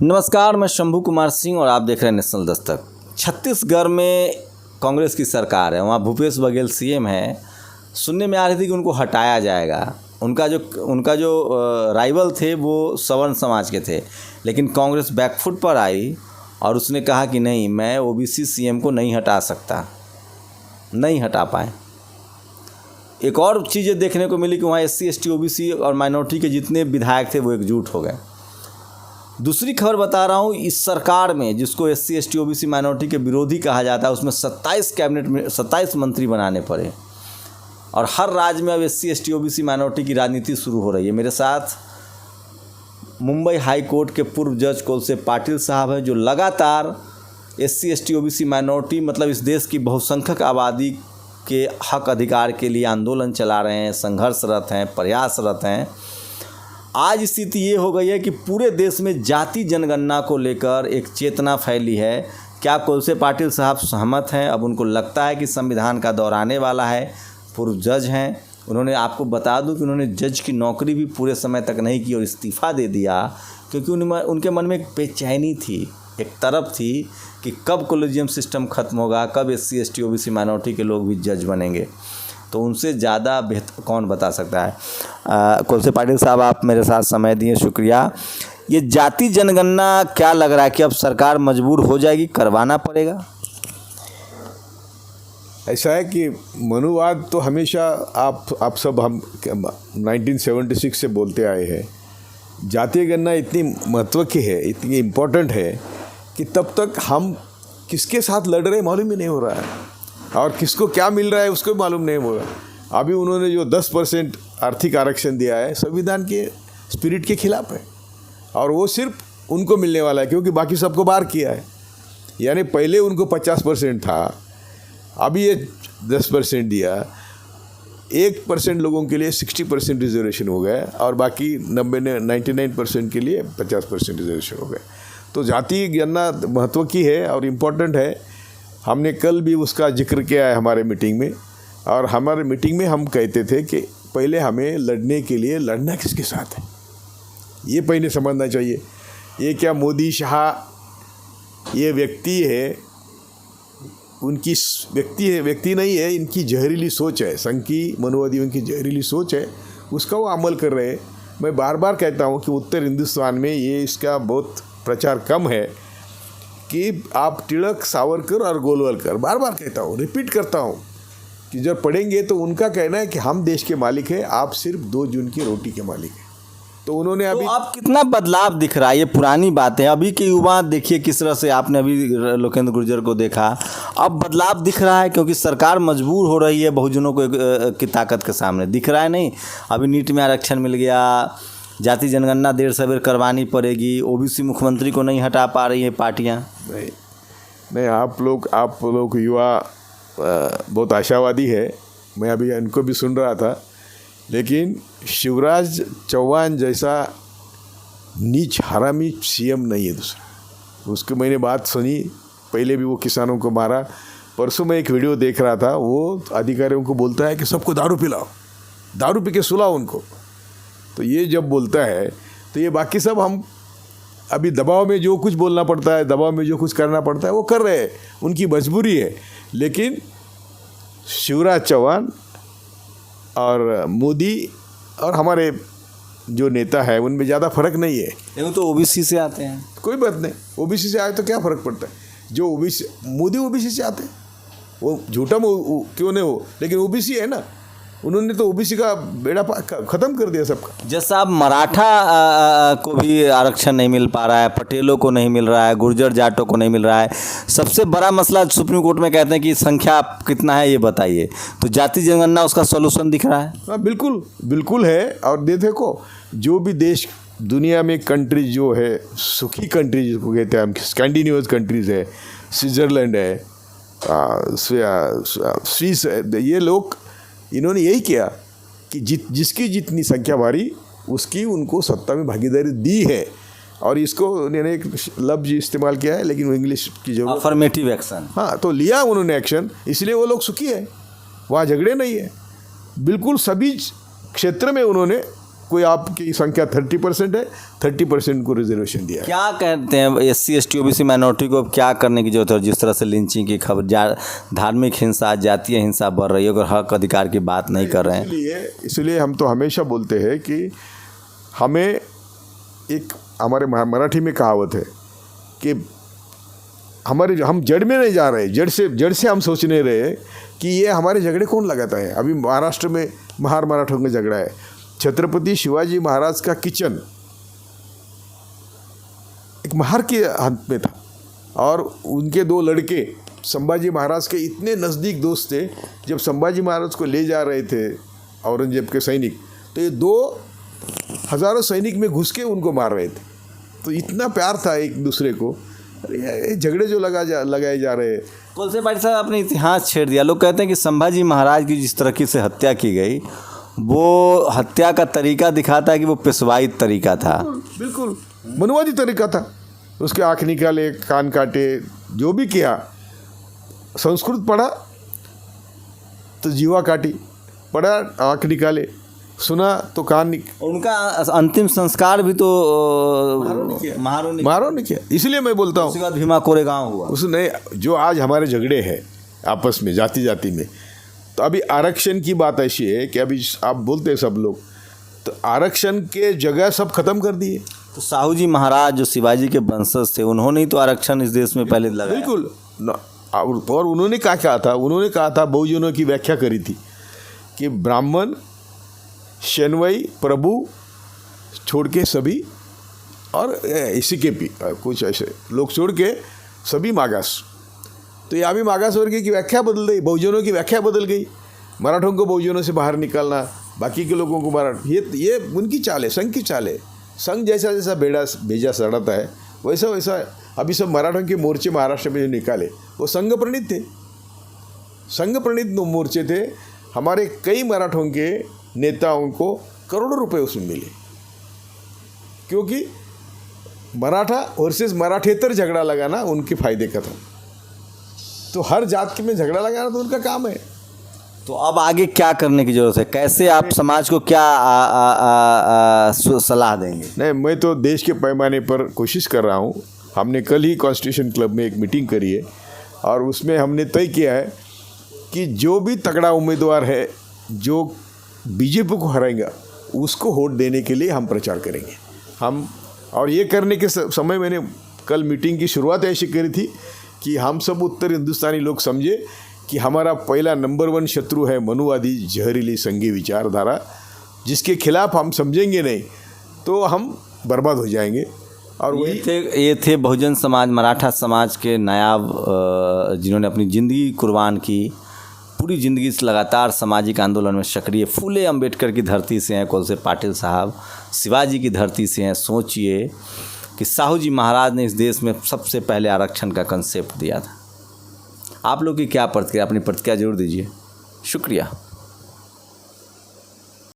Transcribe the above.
नमस्कार, मैं शंभू कुमार सिंह और आप देख रहे हैं नेशनल दस्तक। छत्तीसगढ़ में कांग्रेस की सरकार है, वहाँ भूपेश बघेल सीएम है। सुनने में आ रही थी कि उनको हटाया जाएगा। उनका जो राइवल थे वो सवर्ण समाज के थे, लेकिन कांग्रेस बैकफुट पर आई और उसने कहा कि नहीं, मैं ओबीसी सीएम को नहीं हटा सकता, नहीं हटा पाए। एक और चीज़ें देखने को मिली कि वहाँ एससी, एसटी, ओबीसी और माइनॉरिटी के जितने विधायक थे वो एकजुट हो गए। दूसरी खबर बता रहा हूँ, इस सरकार में जिसको एससी, एसटी, ओबीसी, माइनॉरिटी के विरोधी कहा जाता है, उसमें 27 कैबिनेट में 27 मंत्री बनाने पड़े और हर राज्य में अब एससी, एसटी, ओबीसी, माइनॉरिटी की राजनीति शुरू हो रही है। मेरे साथ मुंबई हाई कोर्ट के पूर्व जज कोलसे पाटिल साहब हैं, जो लगातार एससी, एसटी, ओबीसी, माइनॉरिटी मतलब इस देश की बहुसंख्यक आबादी के हक अधिकार के लिए आंदोलन चला रहे हैं, संघर्षरत हैं, प्रयासरत हैं। आज स्थिति ये हो गई है कि पूरे देश में जाति जनगणना को लेकर एक चेतना फैली है। क्या कोलसे पाटिल साहब सहमत हैं? अब उनको लगता है कि संविधान का दौर आने वाला है। पूर्व जज हैं, उन्होंने, आपको बता दूं कि उन्होंने जज की नौकरी भी पूरे समय तक नहीं की और इस्तीफ़ा दे दिया, क्योंकि उनके मन में एक बेचैनी थी, एक तरफ थी कि कब कॉलेजियम सिस्टम ख़त्म होगा, कब एससी, एसटी, ओबीसी, माइनॉरिटी के लोग भी जज बनेंगे। तो उनसे ज़्यादा बेहतर कौन बता सकता है। कोलसे पाटिल साहब, आप मेरे साथ समय दिए, शुक्रिया। ये जाति जनगणना क्या लग रहा है कि अब सरकार मजबूर हो जाएगी, करवाना पड़ेगा? ऐसा है कि मनुवाद तो हमेशा आप सब हम 1976 से बोलते आए हैं। जातीय गणना इतनी महत्व की है, इतनी इम्पोर्टेंट है कि तब तक हम किसके साथ लड़ रहे मालूम ही नहीं हो रहा है और किसको क्या मिल रहा है उसको भी मालूम नहीं हो रहा। अभी उन्होंने जो 10% आर्थिक आरक्षण दिया है, संविधान के स्पिरिट के खिलाफ है और वो सिर्फ उनको मिलने वाला है, क्योंकि बाकी सबको बाहर किया है। यानी पहले उनको 50% था, अभी ये 10% दिया। 1% लोगों के लिए 60% रिजर्वेशन हो गया और बाकी 99% के लिए 50% रिजर्वेशन हो गया। तो जाति गणना महत्व की है और इम्पोर्टेंट है। हमने कल भी उसका जिक्र किया है हमारे मीटिंग में, और हमारे मीटिंग में हम कहते थे कि पहले हमें लड़ने के लिए लड़ना किसके साथ है, ये पहले समझना चाहिए। ये क्या मोदी शाह ये व्यक्ति है, उनकी व्यक्ति नहीं है, इनकी जहरीली सोच है, संघ की मनुवादियों की जहरीली सोच है, उसका वो अमल कर रहे हैं। मैं बार बार कहता हूँ कि उत्तर हिंदुस्तान में ये इसका बहुत प्रचार कम है कि आप तिलक, सावरकर और गोलवलकर, बार बार कहता हूँ, रिपीट करता हूँ कि जब पढ़ेंगे तो उनका कहना है कि हम देश के मालिक हैं, आप सिर्फ 2 जून की रोटी के मालिक हैं। तो उन्होंने अभी, तो अब कितना बदलाव दिख रहा है? ये पुरानी बात है। अभी के युवा देखिए किस तरह से, आपने अभी लोकेंद्र गुर्जर को देखा, अब बदलाव दिख रहा है क्योंकि सरकार मजबूर हो रही है बहुजनों को की ताकत के सामने। दिख रहा है नहीं? अभी नीट में आरक्षण मिल गया, जाति जनगणना देर सवेर करवानी पड़ेगी, ओबीसी मुख्यमंत्री को नहीं हटा पा रही है पार्टियाँ। नहीं, आप लोग युवा बहुत आशावादी है। मैं अभी इनको भी सुन रहा था, लेकिन शिवराज चौहान जैसा नीच हरामी सीएम नहीं है दूसरा। उसकी मैंने बात सुनी, पहले भी वो किसानों को मारा। परसों मैं एक वीडियो देख रहा था, वो अधिकारियों को बोलता है कि सबको दारू पिलाओ, दारू पी के सुलाओ उनको। तो ये जब बोलता है तो ये बाकी सब हम अभी दबाव में जो कुछ बोलना पड़ता है, दबाव में जो कुछ करना पड़ता है वो कर रहे हैं, उनकी मजबूरी है। लेकिन शिवराज चौहान और मोदी और हमारे जो नेता है उनमें ज़्यादा फर्क नहीं है। लेकिन तो ओबीसी से आते हैं। कोई बात नहीं, ओबीसी से आए तो क्या फ़र्क पड़ता है? जो ओबीसी, मोदी ओबीसी से आते हैं, वो झूठा क्यों नहीं हो, लेकिन ओबीसी है ना। उन्होंने तो ओबीसी का बेड़ा ख़त्म कर दिया सबका। जैसा अब मराठा को भी आरक्षण नहीं मिल पा रहा है, पटेलों को नहीं मिल रहा है, गुर्जर जाटों को नहीं मिल रहा है। सबसे बड़ा मसला सुप्रीम कोर्ट में कहते हैं कि संख्या कितना है ये बताइए, तो जाति जनगणना उसका सॉल्यूशन दिख रहा है। हाँ, बिल्कुल है। और देखो, जो भी देश दुनिया में कंट्रीज जो है, सुखी कंट्रीज जिसको कहते हैं हम, स्कैंडिनेवियन कंट्रीज़ है, स्विट्ज़रलैंड है, स्विस है, ये लोग, इन्होंने यही किया कि जिसकी जितनी संख्या भारी उसकी उनको सत्ता में भागीदारी दी है। और इसको उन्होंने एक लफ्ज़ इस्तेमाल किया है, लेकिन वो इंग्लिश की जरूरत, अफर्मेटिव एक्शन। हाँ, तो लिया उन्होंने एक्शन, इसलिए वो लोग सुखी है, वहाँ झगड़े नहीं है। बिल्कुल सभी क्षेत्र में उन्होंने कोई आपकी संख्या 30% है, 30% को रिजर्वेशन दिया है। क्या कहते हैं SC ST OBC माइनॉरिटी को अब क्या करने की जरूरत है? जिस तरह से लिंचिंग की खबर, धार्मिक हिंसा, जातीय हिंसा बढ़ रही है, अगर हक अधिकार की बात नहीं कर रहे हैं। इसलिए हम तो हमेशा बोलते हैं कि हमें एक, हमारे मराठी में कहावत है कि हम जड़ में नहीं जा रहे, जड़ से हम सोच नहीं रहे कि ये हमारे झगड़े कौन लगाता है। अभी महाराष्ट्र में महार मराठों का झगड़ा है। छत्रपति शिवाजी महाराज का किचन एक महार के हाथ में था और उनके 2 लड़के संभाजी महाराज के इतने नज़दीक दोस्त थे। जब संभाजी महाराज को ले जा रहे थे औरंगजेब के सैनिक, तो ये 2 हज़ारों सैनिक में घुस के उनको मार रहे थे। तो इतना प्यार था एक दूसरे को। ये झगड़े जो लगाए जा रहे हैं। कोलसे पाटिल साहब, आपने इतिहास छेड़ दिया। लोग कहते हैं कि संभाजी महाराज की जिस तरीके से हत्या की गई, वो हत्या का तरीका दिखाता है कि वो पेशवाई तरीका था। बिल्कुल मनुवादी तरीका था। उसके आँख निकाले, कान काटे, जो भी किया। संस्कृत पढ़ा तो जीवा काटी, पढ़ा आँख निकाले, सुना तो कान उनका अंतिम संस्कार भी तो मारो ने किया। इसलिए मैं बोलता हूँ, उसके बाद भीमा कोरेगांव हुआ। उसने जो आज हमारे झगड़े हैं आपस में जाति में, तो अभी आरक्षण की बात ऐसी है कि अभी आप बोलते हैं सब लोग, तो आरक्षण के जगह सब खत्म कर दिए। तो साहू जी महाराज जो शिवाजी के वंशज थे, उन्होंने ही तो आरक्षण इस देश में पहले लगाया। बिल्कुल। और उन्होंने क्या कहा था? उन्होंने कहा था, बहुजनों की व्याख्या करी थी कि ब्राह्मण, शैनवई, प्रभु छोड़ के सभी, और इसी के भी कुछ ऐसे लोग छोड़ के सभी मागास। तो यहाँ भी मागास वर्ग की व्याख्या बदल गई, बहुजनों की व्याख्या बदल गई। मराठों को बहुजनों से बाहर निकालना, बाकी के लोगों को ये उनकी चाल है, संघ की चाल है। संघ जैसा भेजा सड़ाता है, वैसा अभी सब मराठों के मोर्चे महाराष्ट्र में जो निकाले, वो संघ प्रणीत थे। संघ प्रणीत मोर्चे थे। हमारे कई मराठों के नेताओं को करोड़ों रुपए उसमें मिले, क्योंकि मराठा वर्सेस मराठेतर झगड़ा लगाना उनके फायदे का था। तो हर जात के में झगड़ा लगाना तो उनका काम है। तो अब आगे क्या करने की जरूरत है? कैसे आप समाज को क्या सलाह देंगे? नहीं, मैं तो देश के पैमाने पर कोशिश कर रहा हूँ। हमने कल ही कॉन्स्टिट्यूशन क्लब में एक मीटिंग करी है और उसमें हमने तय किया है कि जो भी तगड़ा उम्मीदवार है जो बीजेपी को हराएगा, उसको वोट देने के लिए हम प्रचार करेंगे। और ये करने के समय मैंने कल मीटिंग की शुरुआत ऐसी करी थी कि हम सब उत्तर हिंदुस्तानी लोग समझे कि हमारा पहला नंबर 1 शत्रु है मनुवादी जहरीली संघी विचारधारा, जिसके खिलाफ हम समझेंगे नहीं तो हम बर्बाद हो जाएंगे। और ये थे बहुजन समाज, मराठा समाज के नायाब, जिन्होंने अपनी ज़िंदगी कुर्बान की, पूरी ज़िंदगी से लगातार सामाजिक आंदोलन में सक्रिय। फूले अंबेडकर की धरती से हैं कोलसे पाटिल साहब, शिवाजी की धरती से हैं। सोचिए कि साहू जी महाराज ने इस देश में सबसे पहले आरक्षण का कंसेप्ट दिया था। आप लोग की क्या प्रतिक्रिया? अपनी प्रतिक्रिया जरूर दीजिए। शुक्रिया।